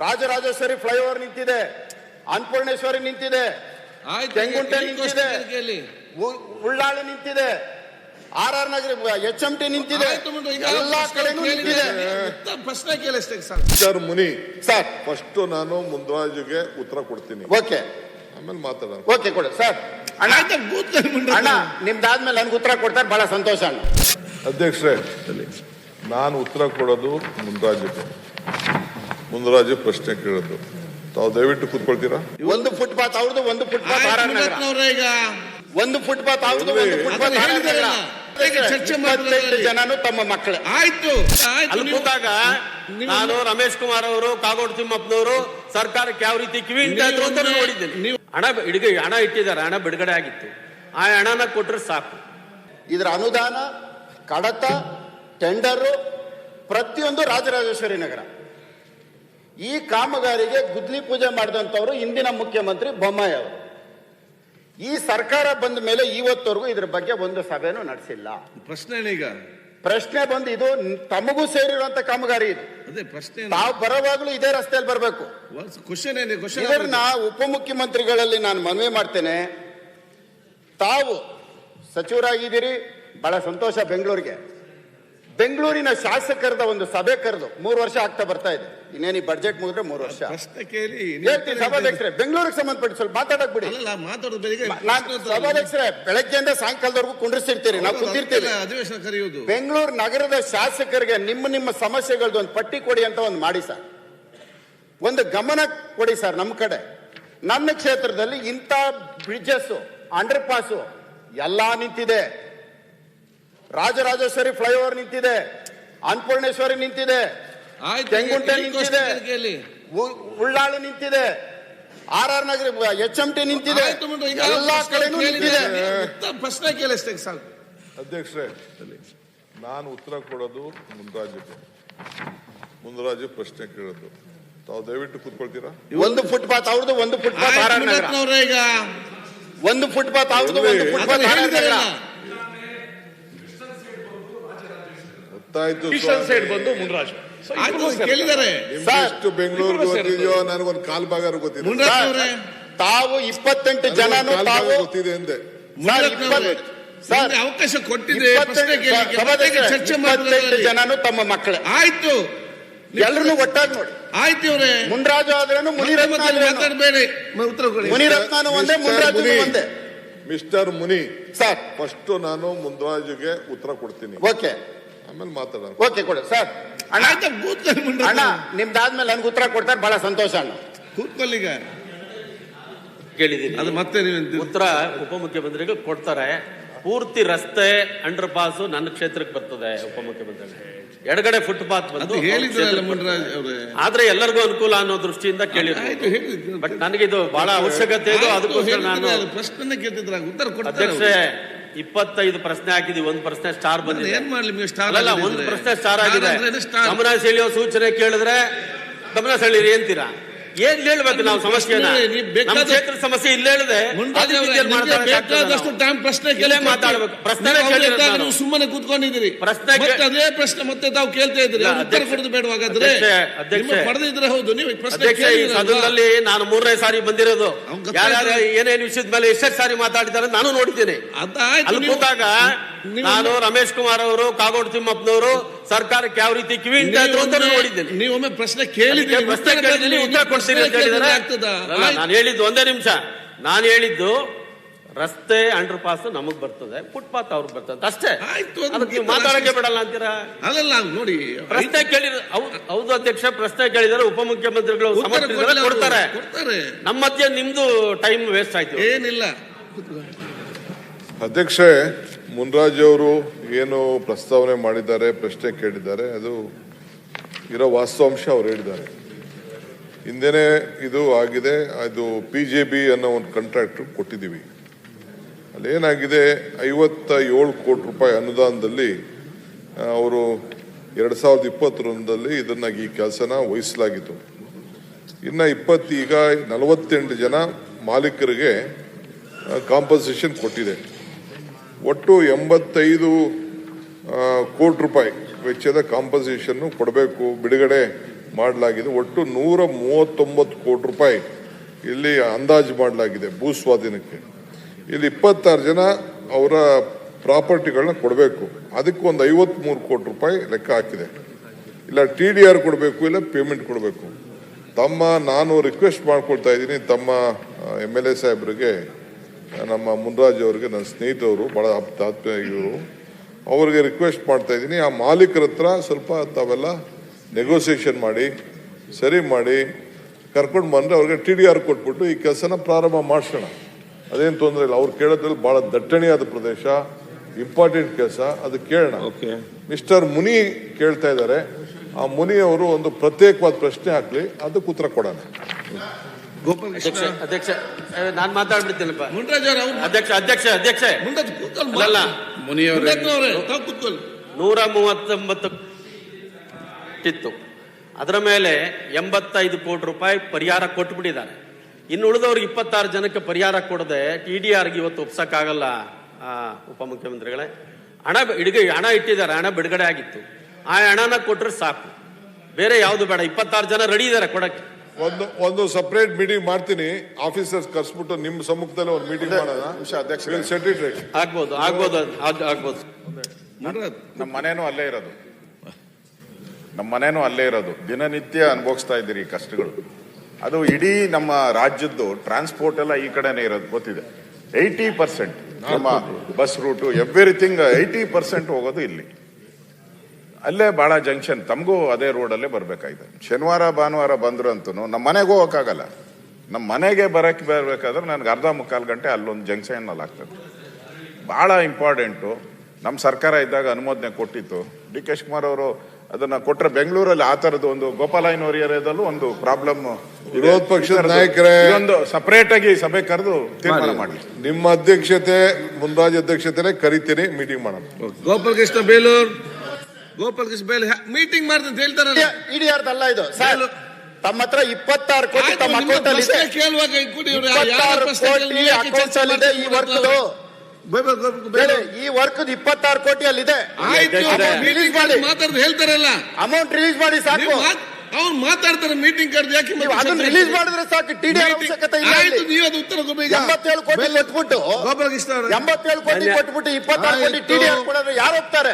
Rajarajeshwari flyover ನಿಂತಿದೆ, ಅನ್ನಪೂರ್ಣೇಶ್ವರಿ ನಿಂತಿದೆ, ತೆಂಗುಂಟೆ ನಿಂತಿದೆ, ಉಳ್ಳಾಳಿ ನಿಂತಿದೆ, RR ನಗರ HMT ನಿಂತಿದೆ, ಎಲ್ಲಾ ಕಡೆನೂ ನಿಂತಿದೆ. ಪ್ರಶ್ನೆ ಕೇಳಿ ಸರ್ ಮುನಿ ಸರ್ ಫಸ್ಟ್ ನಾನು ಮುಂದಾಜುಗೆ ಉತ್ತರ ಕೊಡ್ತೀನಿ, ಓಕೆ ಆಮೇಲೆ ಮಾತಾಡೋಣ. ಓಕೆ ಕೊಡಿ ಸರ್. ಅಣ್ಣ ನಿಮ್ದಾದ್ಮೇಲೆ ನನ್ಗೆ ಉತ್ತರ ಕೊಡ್ತಾರೆ, ಬಹಳ ಸಂತೋಷ ಅಣ್ಣ. ಅಧ್ಯಕ್ಷರೇ, ನಾನು ಉತ್ತರ ಕೊಡೋದು ಮುಂದರಾಜು ಪ್ರಶ್ನೆ ಕೇಳೋದು. ತಾವು ದಯವಿಟ್ಟು ಕೂತ್ಕೊಳ್ತೀರಾ? ಒಂದು ಫುಟ್ಪಾತ್ ಅವ್ರದ್ದು, ಒಂದು ಫುಟ್ಪಾತ್ RR ನಗರ, ಒಂದು ಫುಟ್ಪಾತ್ ಅವ್ರದ್ದು, ಒಂದು ಫುಟ್ಪಾತ್ RR ನಗರ. ಚರ್ಚೆ 28 ಜನನು ತಮ್ಮ ಮಕ್ಕಳೇ. ಆಯ್ತು. ಅಲ್ಲಿ ಕೂತಾಗ ನಾನು ರಮೇಶ್ ಕುಮಾರ್ ಅವರು, ಕಾಗೋಡು ತಿಮ್ಮಪ್ಪನವರು ಸರ್ಕಾರಕ್ಕೆ ಯಾವ ರೀತಿ ಕಿವಿ ಇಟ್ಟಿದ್ರು ಅಂತ ನೋಡಿದ್ದೇನೆ. ಹಣ ಇಟ್ಟಿದ್ದಾರೆ, ಹಣ ಬಿಡುಗಡೆ ಆಗಿತ್ತು, ಆ ಹಣನ ಕೊಟ್ರೆ ಸಾಕು. ಇದರ ಅನುದಾನ, ಕಡತ, ಟೆಂಡರು ಪ್ರತಿಯೊಂದು ರಾಜರಾಜೇಶ್ವರಿ ನಗರ. ಈ ಕಾಮಗಾರಿಗೆ ಗುದ್ಲಿ ಪೂಜೆ ಮಾಡಿದಂಥವ್ರು ಹಿಂದಿನ ಮುಖ್ಯಮಂತ್ರಿ ಬೊಮ್ಮಾಯಿ ಅವರು. ಈ ಸರ್ಕಾರ ಬಂದ ಮೇಲೆ ಇವತ್ತವರೆಗೂ ಇದ್ರ ಬಗ್ಗೆ ಒಂದು ಸಭೆನೂ ನಡೆಸಿಲ್ಲ. ಪ್ರಶ್ನೆ ಬಂದು ಇದು ತಮಗೂ ಸೇರಿರುವಂತ ಕಾಮಗಾರಿ ಇದು. ತಾವು ಬರೋವಾಗ್ಲೂ ಇದೇ ರಸ್ತೆಯಲ್ಲಿ ಬರಬೇಕು. ಇದನ್ನ ಉಪಮುಖ್ಯಮಂತ್ರಿಗಳಲ್ಲಿ ನಾನು ಮನವಿ ಮಾಡ್ತೇನೆ. ತಾವು ಸಚಿವರಾಗಿದ್ದೀರಿ, ಬಹಳ ಸಂತೋಷ. ಬೆಂಗಳೂರಿನ ಶಾಸಕರದ ಒಂದು ಸಭೆ ಕರೆದು 3 ವರ್ಷ ಆಗ್ತಾ ಬರ್ತಾ ಇದೆ. ಇನ್ನೇನು ಬಡ್ಜೆಟ್ ಮುಗಿದ್ರೆ 3 ವರ್ಷ. ಹೇಳ್ತೀನಿ ಸಭಾಧ್ಯಕ್ಷರೇ, ಬೆಂಗಳೂರಿಗೆ ಸಂಬಂಧಪಟ್ಟ ಸ್ವಲ್ಪ ಮಾತಾಡಕ್ ಬಿಡಿ. ಸಭಾಧ್ಯಕ್ಷರೇ, ಬೆಳಗ್ಗೆಯಿಂದ ಸಾಯಂಕಾಲದವರೆಗೂ ಕುಂಡ್ರಿಸಿರ್ತೀರಿ, ನಾವು ಕೂತಿರ್ತೀವಿ. ಬೆಂಗಳೂರು ನಗರದ ಶಾಸಕರಿಗೆ ನಿಮ್ಮ ಸಮಸ್ಯೆಗಳದ್ದು ಒಂದು ಪಟ್ಟಿ ಕೊಡಿ ಅಂತ ಒಂದು ಮಾಡಿ ಸರ್, ಒಂದು ಗಮನ ಕೊಡಿ ಸರ್. ನಮ್ಮ ಕಡೆ, ನನ್ನ ಕ್ಷೇತ್ರದಲ್ಲಿ ಇಂಥ ಬ್ರಿಡ್ಜಸ್, ಅಂಡರ್ ಪಾಸು ಎಲ್ಲಾ ನಿಂತಿದೆ. ರಾಜರಾಜೇಶ್ವರಿ ಫ್ಲೈಓವರ್ ನಿಂತಿದೆ, ಅನ್ನಪೂರ್ಣೇಶ್ವರಿ ನಿಂತಿದೆ, ತೆಂಗುಂಟೆ ನಿಂತಿದೆ, ಉಳ್ಳಾಳಿ ನಿಂತಿದೆ, RR ನಗರ HMT ನಿಂತಿದೆ, ಎಲ್ಲಾ ಕಡೆನೂ ನಿಂತಿದೆ. ಪ್ರಶ್ನೆ ಕೇಳಿ ಸರ್. ಅಧ್ಯಕ್ಷರೇ, ನಾನು ಉತ್ತರ ಕೊಡೋದು ಮುಂದರಾಜು ಪ್ರಶ್ನೆ ಕೇಳೋದು. ತಾವು ದಯವಿಟ್ಟು ಕೂತ್ಕೊಳ್ತೀರಾ? ಒಂದು ಫುಟ್ಪಾತ್ ಅವ್ರದ್ದು, ಒಂದು ಫುಟ್ಪಾತ್ RR ನಗರ, ಒಂದು ಫುಟ್ಪಾತ್ ಅವ್ರದ್ದು, ಒಂದು ಫುಟ್ಪಾತ್ RR ನಗರ. ಸೈಡ್ ಬಂದು ಮುಂದರಾಜು ಎಷ್ಟು ಬೆಂಗಳೂರಿಗೆ ಗೊತ್ತಿದೆಯೋ ನನಗೊಂದು ಕಾಲ್ ಭಾಗ ಗೊತ್ತಿದೆ. ತಾವು 28 ಜನನು ತಾವು ಗೊತ್ತಿದೆ ಅಂದೆ ಸರ್. ಅವಕಾಶ ಕೊಟ್ಟಿದೆ, ಚರ್ಚೆ 28 ಜನನು ತಮ್ಮ ಮಕ್ಕಳೇ. ಆಯ್ತು, ಎಲ್ಲರೂ ಒಟ್ಟಾಗಿ ನೋಡಿ. ಆಯ್ತು ಇವ್ರೆ, ಮುನ್ರಾಜು ಆದ್ರೇನು ಮಾತಾಡಬೇಡಿ, ಉತ್ತರ ಕೊಡಿ. ಮುನಿರತ್ನನು ಒಂದೇ, ಮುನ್ರಾಜು ಒಂದೇ. ಮಿಸ್ಟರ್ ಮುನಿ ಸರ್, ಫಸ್ಟ್ ನಾನು ಮುಂದರಾಜುಗೆ ಉತ್ತರ ಕೊಡ್ತೀನಿ, ಓಕೆ ಆಮೇಲೆ ಮಾತಾಡೋಣ. ಓಕೆ ಕೊಡಿ ಸರ್. ಅಣ್ಣ ನಿಮ್ದಾದ್ಮೇಲೆ ನನ್ಗೆ ಉತ್ತರ ಕೊಡ್ತಾರೆ, ಬಹಳ ಸಂತೋಷ ಅಣ್ಣ. ಕೂತ್ಕೊಳ್ಳಿಗ ಕೇಳಿದ್ದೀನಿ, ಅದು ಮತ್ತೆ ಉತ್ತರ ಉಪಮುಖ್ಯಮಂತ್ರಿಗಳು ಕೊಡ್ತಾರೆ. ಪೂರ್ತಿ ರಸ್ತೆ ಅಂಡರ್ ಪಾಸ್ ನನ್ನ ಕ್ಷೇತ್ರಕ್ಕೆ ಬರ್ತದೆ. ಉಪಮುಖ್ಯಮಂತ್ರಿಗಳು ಎಡಗಡೆ ಫುಟ್ಪಾತ್ ಬಂದು ಆದ್ರೆ ಎಲ್ಲರಿಗೂ ಅನುಕೂಲ ಅನ್ನೋ ದೃಷ್ಟಿಯಿಂದ ಕೇಳಿದ್ರು. ಬಟ್ ನನಗಿದು ಬಹಳ ಅವಶ್ಯಕತೆ ಇದೆ, ಅದಕ್ಕೋಸ್ಕರ ನಾನು ಪ್ರಶ್ನೆ ಕೇಳ್ತಿದ್ರ ಉತ್ತರ ಕೊಡ್ತಾರೆ. ಅಧ್ಯಕ್ಷೆ, 25 ಪ್ರಶ್ನೆ ಹಾಕಿದೀವಿ, ಒಂದು ಪ್ರಶ್ನೆ ಸ್ಟಾರ್ ಬಂದಿದೆ. ಏನ್ ಮಾಡ್ಲಿ ಸ್ಟಾರ್? ಅಲ್ಲ, ಒಂದು ಪ್ರಶ್ನೆ ಸ್ಟಾರ್ ಆಗಿದೆ. ಗಮನ ಸೆಳೆಯೋ ಸೂಚನೆ ಕೇಳಿದ್ರೆ ಗಮನ ಸೆಳೀರಿ ಅಂತೀರಾ? ಏನ್ ಹೇಳ್ಬೇಕು ನಾವು ಸಮಸ್ಯೆನ? ನಮ್ಮ ಕ್ಷೇತ್ರ ಸಮಸ್ಯೆ ಇಲ್ಲಿ ಹೇಳಿದೆ, ಪ್ರಶ್ನೆ ಮಾತಾಡ್ಬೇಕು. ಪ್ರಶ್ನೆ ಸುಮ್ಮನೆ ಕೂತ್ಕೊಂಡಿದ್ದೀರಿ, ಅದೇ ಪ್ರಶ್ನೆ ಮತ್ತೆ ತಾವು ಕೇಳ್ತಾ ಇದ್ದೀರಿ, ಉತ್ತರ ಕೊಡೋದು ಬೇಡವಾಗಾದ್ರೆ ಪಡೆದಿದ್ರೆ. ಹೌದು, ನೀವು ಸದನದಲ್ಲಿ ನಾನು 3ನೇ ಸಾರಿ ಬಂದಿರೋದು. ಯಾರ್ಯಾರು ಏನೇನು ವಿಷಯದ ಮೇಲೆ ಎಷ್ಟೆಷ್ಟು ಸಾರಿ ಮಾತಾಡಿದ್ದಾರೆ ನಾನು ನೋಡಿದ್ದೇನೆ. ಅಲ್ಲಿ ಕೂತಾಗ ನಾನು ರಮೇಶ್ ಕುಮಾರ್ ಅವರು, ಕಾಗೋಡು ತಿಮ್ಮಪ್ಪನವರು ಸರ್ಕಾರಕ್ಕೆ ಯಾವ ರೀತಿ ಕಿವಿ ಇಟ್ಟಿದ್ರು ಅಂತ ನೋಡಿದ್ದೇನೆ. ನೀವೊಮ್ಮೆ ಪ್ರಶ್ನೆ ಕೇಳಿದ್ದೀರಿ, ಉತ್ತರ ಕೊಡ್ತೀನಿ ಅಂತ ಹೇಳಿದ್ರೆ ನಾನು ಹೇಳಿದ್ದು ಒಂದೇ ನಿಮಿಷ. ನಾನು ಹೇಳಿದ್ದು ರಸ್ತೆ ಅಂಡರ್ ಪಾಸ್ ನಮಗ್ ಬರ್ತದೆ, ಫುಟ್ಪಾತ್ ಅವ್ರಿಗೆ ಬರ್ತದೆ ಅಷ್ಟೇ. ಅದಕ್ಕೆ ನೀವು ಮಾತಾಡಕ್ಕೆ ಬಿಡಲ್ಲ ಅಂತೀರಾ? ಅದಲ್ಲ ನೋಡಿ, ಪ್ರಶ್ನೆ ಕೇಳಿದ್ರೆ ಹೌದು ಅಧ್ಯಕ್ಷ, ಪ್ರಶ್ನೆ ಕೇಳಿದರೆ ಉಪಮುಖ್ಯಮಂತ್ರಿಗಳು ಕೊಡ್ತಾರೆ. ನಮ್ಮ ಮಧ್ಯೆ ನಿಮ್ದು ಟೈಮ್ ವೇಸ್ಟ್ ಆಯ್ತು. ಏನಿಲ್ಲ ಅಧ್ಯಕ್ಷೆ, ಮುನ್ರಾಜು ಅವರು ಏನು ಪ್ರಸ್ತಾವನೆ ಮಾಡಿದ್ದಾರೆ, ಪ್ರಶ್ನೆ ಕೇಳಿದ್ದಾರೆ, ಅದು ಇರೋ ವಾಸ್ತವಾಂಶ ಅವ್ರು ಹೇಳಿದ್ದಾರೆ. ಹಿಂದೆನೆ ಇದು ಆಗಿದೆ. ಅದು PJB ಅನ್ನೋ ಒಂದು ಕಾಂಟ್ರಾಕ್ಟ್ ಕೊಟ್ಟಿದ್ದೀವಿ. ಅಲ್ಲೇನಾಗಿದೆ, 57 ಕೋಟಿ ರೂಪಾಯಿ ಅನುದಾನದಲ್ಲಿ ಅವರು 2021ರಲ್ಲಿ ಇದನ್ನ ಈ ಕೆಲಸನ ವಹಿಸಲಾಗಿತ್ತು. ಇನ್ನು ಈಗ 48 ಜನ ಮಾಲೀಕರಿಗೆ ಕಾಂಪನ್ಸೇಷನ್ ಕೊಟ್ಟಿದೆ. ಒಟ್ಟು 85 ಕೋಟಿ ರೂಪಾಯಿ ವೆಚ್ಚದ ಕಾಂಪನ್ಸೇಷನ್ ಕೊಡಬೇಕು, ಬಿಡುಗಡೆ ಮಾಡಲಾಗಿದೆ. ಒಟ್ಟು 139 ಕೋಟಿ ರೂಪಾಯಿ ಇಲ್ಲಿ ಅಂದಾಜು ಮಾಡಲಾಗಿದೆ ಭೂ ಸ್ವಾಧೀನಕ್ಕೆ. ಇಲ್ಲಿ 26 ಜನ ಅವರ ಪ್ರಾಪರ್ಟಿಗಳನ್ನ ಕೊಡಬೇಕು. ಅದಕ್ಕೆ ಒಂದು 53 ಕೋಟಿ ರೂಪಾಯಿ ಲೆಕ್ಕ ಹಾಕಿದೆ. ಇಲ್ಲ TDR ಕೊಡಬೇಕು, ಇಲ್ಲ ಪೇಮೆಂಟ್ ಕೊಡಬೇಕು. ನಾನು ರಿಕ್ವೆಸ್ಟ್ ಮಾಡ್ಕೊಳ್ತಾ ಇದ್ದೀನಿ ತಮ್ಮ MLA ಸಾಹೇಬ್ರಿಗೆ, ನಮ್ಮ ಮುನ್ರಾಜ್ ಅವರಿಗೆ, ನನ್ನ ಸ್ನೇಹಿತರು, ಬಹಳ ಆತ್ಮೀಯ ಇವರು, ಅವ್ರಿಗೆ ರಿಕ್ವೆಸ್ಟ್ ಮಾಡ್ತಾ ಇದ್ದೀನಿ, ಆ ಮಾಲೀಕರ ಹತ್ರ ಸ್ವಲ್ಪ ತಾವೆಲ್ಲ ನೆಗೋಸಿಯೇಷನ್ ಮಾಡಿ ಸರಿ ಮಾಡಿ ಕರ್ಕೊಂಡು ಬಂದರೆ ಅವ್ರಿಗೆ TDR ಕೊಟ್ಬಿಟ್ಟು ಈ ಕೆಲಸನ ಪ್ರಾರಂಭ ಮಾಡಿಸೋಣ. ಅದೇನು ತೊಂದರೆ ಇಲ್ಲ. ಅವ್ರು ಕೇಳೋದ್ರಲ್ಲಿ ಭಾಳ ದಟ್ಟಣೆಯಾದ ಪ್ರದೇಶ, ಇಂಪಾರ್ಟೆಂಟ್ ಕೆಲಸ, ಅದು ಕೇಳೋಣ. ಮಿಸ್ಟರ್ ಮುನಿ ಕೇಳ್ತಾ ಇದ್ದಾರೆ. ಆ ಮುನಿ ಅವರು ಒಂದು ಪ್ರತ್ಯೇಕವಾದ ಪ್ರಶ್ನೆ ಹಾಕ್ಲಿ, ಅದಕ್ಕೆ ಉತ್ತರ ಕೊಡೋಣ. ಗೋಪಾಲ್ ಕೃಷ್ಣ ಅಧ್ಯಕ್ಷ ನಾನು ಮಾತಾಡ್ಬಿಡ್ತೀನಪ್ಪ. ಮುನ್ರಾಜ್ ಅವರು ಅಧ್ಯಕ್ಷ ಅಲ್ಲ ಮುನಿಯವರೇ ತಾವು ಕೂತ್ಕೊಳ್ಳಿ. 139 ಇತ್ತು. ಅದರ ಮೇಲೆ 85 ಕೋಟಿ ರೂಪಾಯಿ ಪರಿಹಾರ ಕೊಟ್ಬಿಟ್ಟಿದ್ದಾರೆ. ಇನ್ನು ಉಳಿದವ್ರಿಗೆ 26 ಜನಕ್ಕೆ ಪರಿಹಾರ ಕೊಡದೆ TDRಗೆ ಇವತ್ತು ಒಪ್ಸಕ್ಕಾಗಲ್ಲ ಉಪಮುಖ್ಯಮಂತ್ರಿಗಳೇ. ಹಣ ಇಟ್ಟಿದ್ದಾರೆ, ಹಣ ಬಿಡುಗಡೆ ಆಗಿತ್ತು. ಆ ಹಣನ ಕೊಟ್ರೆ ಸಾಕು, ಬೇರೆ ಯಾವ್ದು ಬೇಡ. 26 ಜನ ರೆಡಿ ಇದ್ದಾರೆ ಕೊಡಕ್ಕೆ. ಒಂದು ಸಪರೇಟ್ ಮೀಟಿಂಗ್ ಮಾಡ್ತೀನಿ, ಆಫೀಸರ್ಸ್ ಕರ್ಸ್ಬಿಟ್ಟು ನಿಮ್ಮ ಸಮ್ಮುಖದಲ್ಲಿ ಒಂದು ಮೀಟಿಂಗ್ ಮಾಡೋಣ. ಆಗ್ಬೋದು. ನಮ್ಮ ಮನೇನೂ ಅಲ್ಲೇ ಇರೋದು. ದಿನನಿತ್ಯ ಅನುಭವಿಸ್ತಾ ಇದ್ದೀರಿ ಈ ಕಷ್ಟಗಳು. ಅದು ಇಡೀ ನಮ್ಮ ರಾಜ್ಯದ್ದು ಟ್ರಾನ್ಸ್ಪೋರ್ಟ್ ಎಲ್ಲ ಈ ಕಡೆನೇ ಇರೋದು ಗೊತ್ತಿದೆ. 80% ನಮ್ಮ ಬಸ್ ರೂಟು ಎವ್ರಿಥಿಂಗ್ 80% ಹೋಗೋದು ಇಲ್ಲಿ. ಅಲ್ಲೇ ಬಹಳ ಜಂಕ್ಷನ್, ತಮಗೂ ಅದೇ ರೋಡಲ್ಲೇ ಬರ್ಬೇಕಾಯ್ತು. ಶನಿವಾರ ಭಾನುವಾರ ಬಂದ್ರು ಅಂತೂ ನಮ್ಮ ಮನೆಗೆ ಹೋಗೋಕ್ಕಾಗಲ್ಲ. ನಮ್ಮ ಮನೆಗೆ ಬರ್ಬೇಕಾದ್ರೆ ನನಗೆ ಅರ್ಧ ಮುಕ್ಕಾಲು ಗಂಟೆ ಅಲ್ಲೊಂದು ಜಂಕ್ಷನ್ನಲ್ಲಿ ಆಗ್ತದೆ. ಬಹಳ ಇಂಪಾರ್ಟೆಂಟು. ನಮ್ಮ ಸರ್ಕಾರ ಇದ್ದಾಗ ಅನುಮೋದನೆ ಕೊಟ್ಟಿತ್ತು. DK ಶಿವಕುಮಾರ್ ಅವರು ಅದನ್ನ ಕೊಟ್ಟರೆ ಬೆಂಗಳೂರಲ್ಲಿ ಆ ಥರದ್ದು ಒಂದು ಗೋಪಾಲಯ್ಯನವರ ಏರಿಯಾದಲ್ಲೂ ಒಂದು ಪ್ರಾಬ್ಲಮ್. ವಿರೋಧ ಪಕ್ಷದ ನಾಯಕರೇ, ಒಂದು ಸಪರೇಟ್ ಆಗಿ ಸಭೆ ಕರೆದು ತೀರ್ಮಾನ ಮಾಡಿ. ನಿಮ್ಮ ಅಧ್ಯಕ್ಷತೆ, ಮುನ್ರಾಜ್ ಅಧ್ಯಕ್ಷತೆ ಕರಿತೀನಿ, ಮೀಟಿಂಗ್ ಮಾಡೋಣ. ಗೋಪಾಲ್ ಕೃಷ್ಣ ಬೇಲೂರ್ ಮೀಟಿಂಗ್ ಮಾಡ್ದಂತ ಹೇಳ್ತಾರಲ್ಲ. TDR ಅಲ್ಲ ಇದು ಸರ್. ತಮ್ಮ ಹತ್ರ 26 ಕೋಟಿ ತಮ್ಮ ಅಕೌಂಟ್ ಅಲ್ಲಿ ಇದೆ. ಕೇಳುವಾಗ 26 ಕೋಟಿ ಅಕೌಂಟ್ ಅಲ್ಲಿ ಇದೆ. ಈ ವರ್ಕ್ ಈ ವರ್ಕ್ 26 ಕೋಟಿ ಅಲ್ಲಿ ಇದೆ. ರಿಲೀಸ್ ಮಾಡಿ ಮಾತಾಡ್ದು ಹೇಳ್ತಾರಲ್ಲ, ಅಮೌಂಟ್ ರಿಲೀಸ್ ಮಾಡಿ ಸಾಕು. ಅವ್ರು ಮಾತಾಡ್ತಾರೆ ಮೀಟಿಂಗ್ ಕರೆದು. ಯಾಕೆ ಅದನ್ನ ರಿಲೀಸ್ ಮಾಡಿದ್ರೆ ಸಾಕು. TDR ಅವಶ್ಯಕತೆ ಇಲ್ಲ. ನೀವು ಅದು ಉತ್ತರ ಕೊಡಬೇಕು. 87 ಕೋಟಿ ಕೊಟ್ಬಿಟ್ಟು 87 ಕೋಟಿ ಕೊಟ್ಬಿಟ್ಟು 26 ಕೋಟಿ TDR ಕೊಡೋದು ಯಾರು ಹೋಗ್ತಾರೆ?